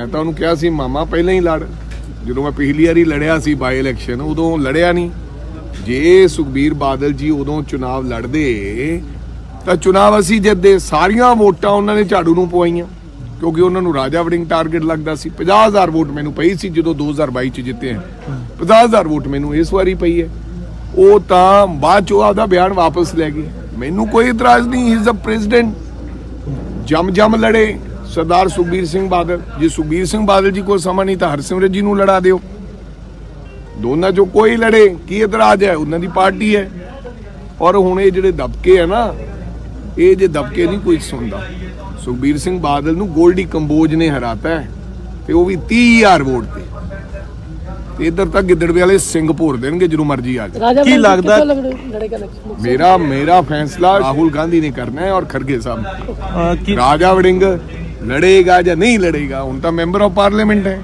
मैं तो उन्होंने कहा सी मामा पहले ही लड़, जो मैं पिछली बारी लड़िया सी बाई इलैक्शन उदों लड़िया नहीं। जे सुखबीर बादल जी उदों चुनाव लड़दे तो चुनाव असी जितदे, सारियां वोटां उन्होंने झाड़ू नूं पवाईयां क्योंकि उन्होंने राजा वड़िंग टारगेट लगता सी। 50,000 वोट मैनू पई सी जो 2022 च जिते हैं, 50,000 वोट मैनू इस बारी पई है। वो तो बाद चो आपदा बयान वापस लै गए। मैनू कोई इतराज नहीं, ही इज द प्रेजिडेंट। जम लड़े सरदार सुखबीर सिंह बादल, जे सुखबीर सिंह बादल जी को समा नहीं तो हरसिमरत जी नूं लड़ा दिओ, दोनों चो कोई लड़े, की इतराज है, उन्होंने पार्टी है। और हुण ये जिहड़े दबके है ना, ये जे दबके नहीं कोई सुनता। सुखबीर सिंह बादल नूं गोल्डी कंबोज ने हराता है ते वो भी 30,000 वोट ते। इधर तक गिद्दड़वे वाले सिंह भोर देंगे जो मर्जी आ जाए। की लगता मेरा फैसला राहुल गांधी ने करना है और खड़गे साहब। राजा वड़िंग लड़ेगा या नहीं लड़ेगा, उनका मेंबर ऑफ पार्लियामेंट है।